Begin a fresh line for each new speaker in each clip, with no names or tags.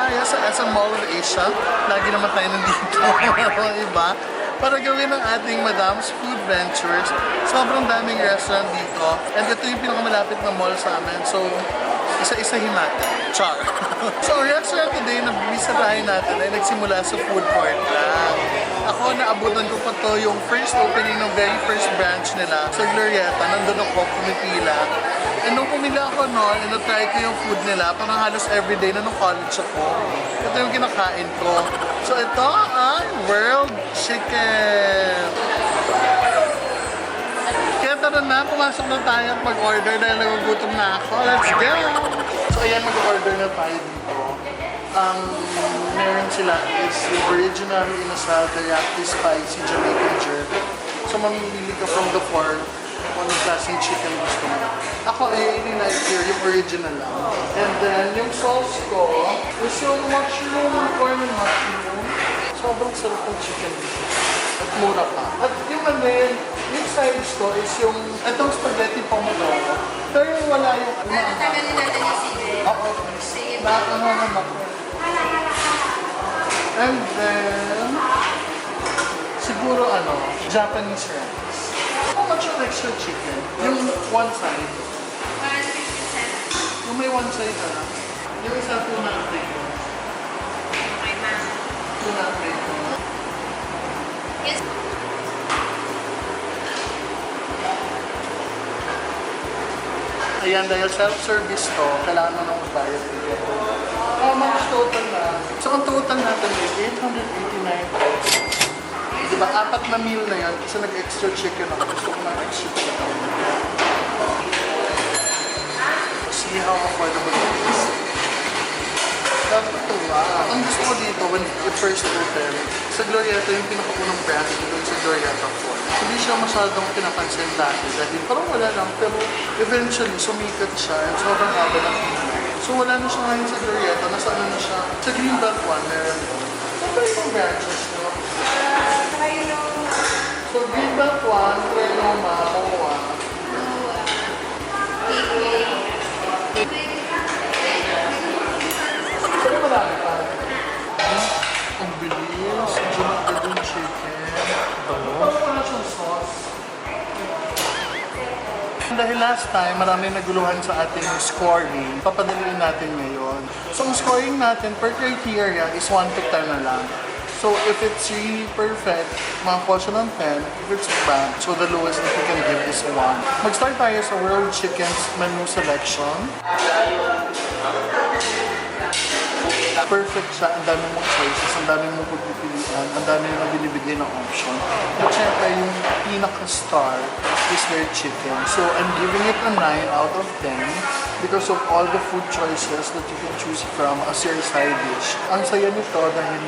tayo sa SM Mall of Asia. Lagi naman tayo nandito. Iba? Para gawin ang ating Madam's Foodventures. Sobrang daming restaurant dito. And ito yung pinakamalapit na mall sa amin. So, isa-isahin natin. Char! So, ang restaurant today na bisitahin natin ay nagsimula sa food court lang. Ako, naabutan ko pa to yung first opening ng very first branch nila sa Glorieta. Nandun ako, pumipila. And nung pumila ako noon, and na-try ko yung food nila, parang halos everyday na nung college ako. Ito yung kinakain ko. So ito ang World Chicken. Kaya tara na, pumasok na tayo at mag-order dahil nagugutom na ako. Let's go! So ayan, mag-order na tayo dito. Ang meron sila is yung original inasal teriyaki spicy Jamaican jerk. So mamimili ka from the four kung anong klaseng chicken gusto mo. Ako ay like here, yung original lang. And then yung sauce ko is yung mushroom, corn and mushroom. Sobrang sarap ng chicken dito. At mura pa. At yung ano yun, yung sides ko is yung itong spaghetti pomodoro. Pero yung wala yung
Tagalin natin yung sige.
Oo. Naman ako. And then, siguro Japanese rice. How much yung extra chicken? Yung one side.
150 cents.
Yung may one side yung isa tuna bacon.
Okay, ma'am.
Tuna bacon.
Yes.
Ayan, dahil self-service to, kailangan mo nang magbayad dito. How much total na? So, ang total natin is 889 pesos. Diba, 4 na meal na yan, kasi nag-extra chicken ako. Gusto ko ng extra chicken. See how affordable it is. Natutuwa. Ang gusto ko dito, when it first opened, sa Glorieta, yung pinakaunang branch dito sa Glorieta 4. Hindi siya masyadong pinapansin dati dahil parang wala lang, pero eventually sumikat siya at sobrang haba ng internet. So wala na siya ngayon sa Glorieta, nasa ano na siya. Sa Greenbelt 1, meron yun. Saan ba yung branches nyo? So Greenbelt 1, Trinoma, Moa. Saan yung marami pa? Ang bilis, ang junakad yung chicken. Parang wala siyang sauce. Dahil last time, maraming naguluhan sa ating scoring, papadaliin natin ngayon. So, ang scoring natin per criteria is 1 to 10 na lang. So, if it's really perfect, makakuha siya ng 10. If it's bad, so the lowest that we can give is 1. Mag-start tayo sa World Chicken's menu selection. Perfect siya, ang dami mong choices, ang dami mong pagpipilian, ang dami mong binibigay ng option. At syempre, yung pinaka-star is their chicken. So, I'm giving it a 9 out of 10 because of all the food choices that you can choose from as your side dish. Ang saya nito dahil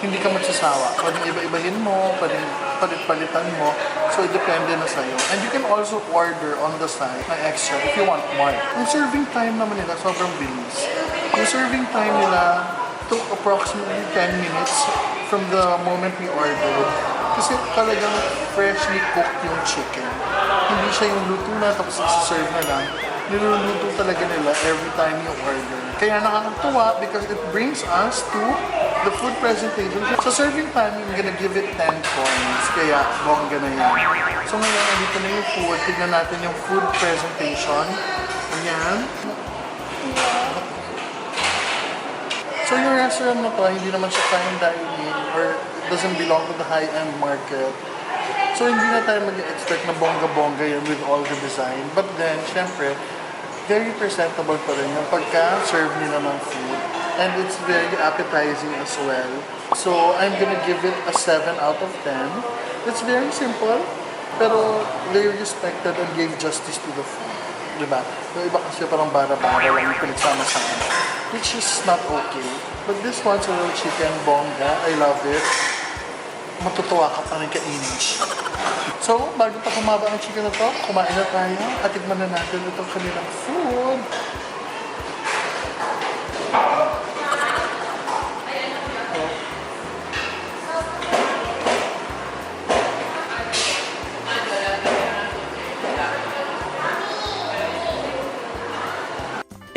hindi ka magsasawa. Pwedeng iba-ibahin mo, pwedeng palit-palitan mo. So, it depende na sa'yo. And you can also order on the side na extra if you want more. Ang serving time naman nila, sobrang bilis. Yung serving time nila took approximately 10 minutes from the moment we ordered. Kasi talagang freshly cooked yung chicken. Hindi siya yung luto na tapos isa-serve na lang. Niluluto talaga nila every time you order. Kaya nakakatuwa because it brings us to the food presentation. Sa serving time, I'm gonna give it 10 points. Kaya bongga na yan. So ngayon, nandito na yung food. Tignan natin yung food presentation. Ayan. So yung restaurant na to, hindi naman siya fine dining or it doesn't belong to the high-end market. So hindi na tayo mag-expect na bongga-bongga yan with all the design. But then, syempre, very presentable pa rin yung pagka-serve nila ng food. And it's very appetizing as well. So I'm gonna give it a 7 out of 10. It's very simple, pero they respected and gave justice to the food. Diba? Yung iba kasi parang bara-bara lang yung pinagsama-sama. Which is not okay. But this one's a real chicken bongga. I love it. Matutuwa ka pa rin kainin siya. So, bago pa kumaba ang chicken na to, kumain na tayo at tikman na natin itong kanilang food.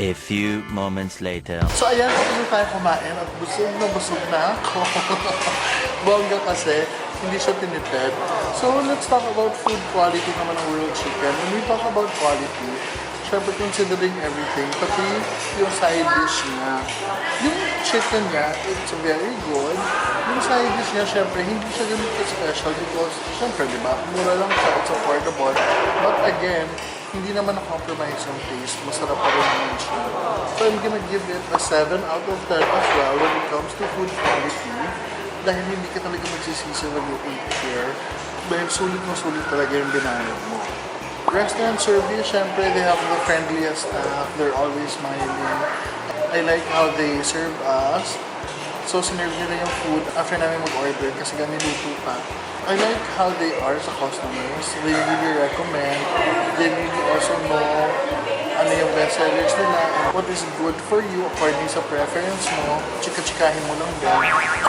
A few moments later.
So ayan, tapos na tayo kumain at busog na ako. Bongga kasi, hindi siya tinipid. So let's talk about food quality naman ng World Chicken. When we talk about quality, syempre considering everything, pati yung side dish niya. Yung chicken niya, it's very good. Yung side dish niya, syempre, hindi siya ganun special because, syempre, di ba, mura lang siya, it's affordable. But again, hindi naman na-compromise yung taste. Masarap pa rin naman siya. So I'm gonna give it a 7 out of 10 as well when it comes to food quality. Dahil hindi ka talaga magsisisi when you eat here. Dahil sulit talaga yung binayad mo. Restaurant service, syempre, they have the friendliest staff. They're always smiling. I like how they serve us. So, sinerve nila yung food after namin mag-order kasi niluto pa. I like how they are sa customers. They really recommend. They really also know ano yung best sellers nila and what is good for you according sa preference mo. Chika-chikahin mo lang din.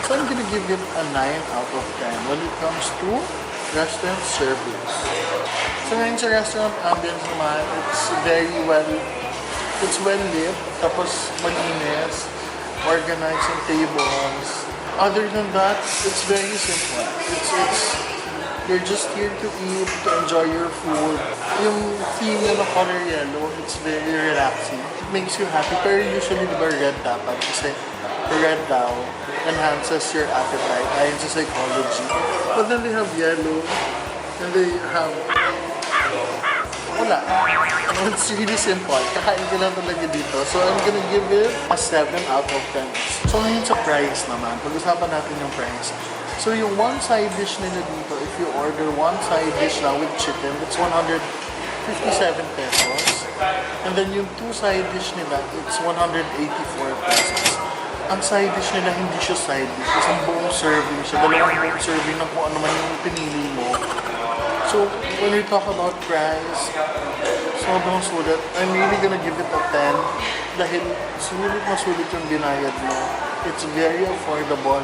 So, I'm gonna give it a 9 out of 10 when it comes to restaurant service. So ngayon sa restaurant ambience naman, it's well lit, tapos malinis, organized yung tables. Other than that, it's very simple. You're just here to eat, to enjoy your food. Yung theme na color yellow, it's very relaxing. It makes you happy, pero usually diba red dapat kasi red daw enhances your appetite ayon sa psychology. But then they have yellow, and they have wala. It's really simple. Kakain ka lang talaga dito. So, I'm gonna give it a 7 out of 10. So, ngayon sa price naman. Pag-usapan natin yung price. So, yung one side dish nila dito, if you order one side dish now with chicken, it's 157 pesos. And then yung two side dish nila, it's 184 pesos. Ang side dish nila, hindi siya side dish. Isang buong serving siya. Dalawang buong serving na kung ano man yung pinili mo. So, when we talk about price, sobrang sulit. I'm really gonna give it a 10 dahil sulit yung binayad mo. It's very affordable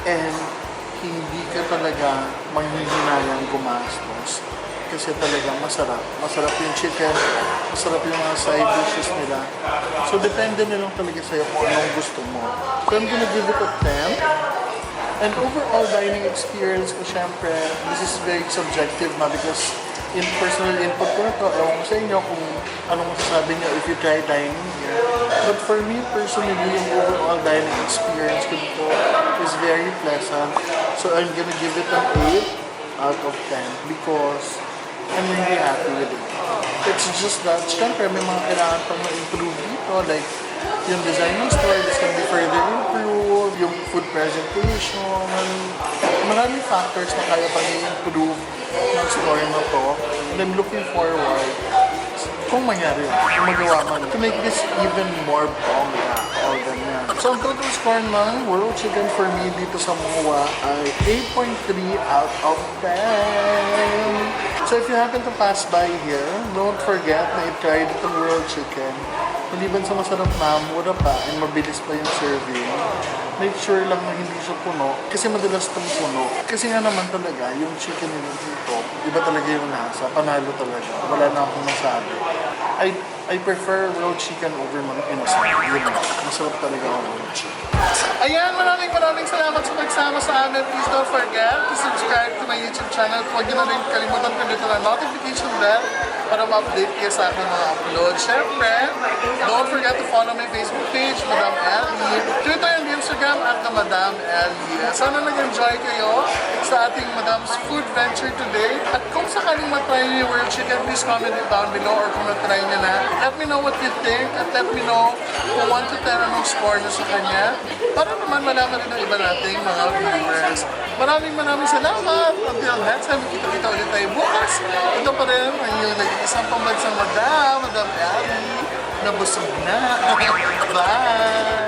and hindi ka talaga manghihinayang gumastos. Kasi talaga masarap. Masarap yung chicken, masarap yung mga side dishes nila. So, depende na lang talaga sa'yo kung anong gusto mo. So, I'm gonna give it a 10. And overall dining experience ko, syempre, this is very subjective na because in personal input ko na to, ewan ko sa inyo kung anong masasabi niyo if you try dining here. But for me personally, yung overall dining experience ko dito is very pleasant. So I'm gonna give it an 8 out of 10 because I'm really happy with it. It's just that, syempre, may mga kailangan pang ma-improve dito, like yung design ng store, this can be further improved, yung food presentation, maraming factors na kaya pang i-improve ng store na to. And I'm looking forward kung mangyari yun, kung magawa man to make this even more bongga, all ganyan. So ang total score ng World Chicken for me dito sa MOA ay 8.3 out of 10. So if you happen to pass by here, don't forget na i-try itong World Chicken. Maliban sa masarap na, mura pa, and mabilis pa yung serving. Make sure lang na hindi siya puno, kasi madalas itong puno. Kasi nga naman talaga, yung chicken nila dito, iba talaga yung nasa, panalo talaga. Wala na akong masabi. I prefer World Chicken over mga inasal. Yun na, masarap talaga ang World Chicken. Ayan, maraming salamat sa pagsama sa amin. Please don't forget to subscribe to my YouTube channel. Huwag nyo na rin kalimutan pindutin ang notification bell para ma-update kayo sa aking mga upload. Siyempre, don't forget to follow my Facebook page, Madam Ellie. Twitter and Instagram at the Madam Ellie. Sana nag-enjoy kayo sa ating Madam's Food Venture today. At kung sakaling matry niyo yung World Chicken, please comment it down below or kung natry niyo na. Let me know what you think at let me know kung 1 to 10 anong score niyo sa kanya. Para naman malaman din ng iba nating mga viewers. Maraming salamat. Until next time, kita ulit tayo bukas. Ito pa rin ang iyong nag-iisang pambansang Madam Ellie. Nabusog na. Bye!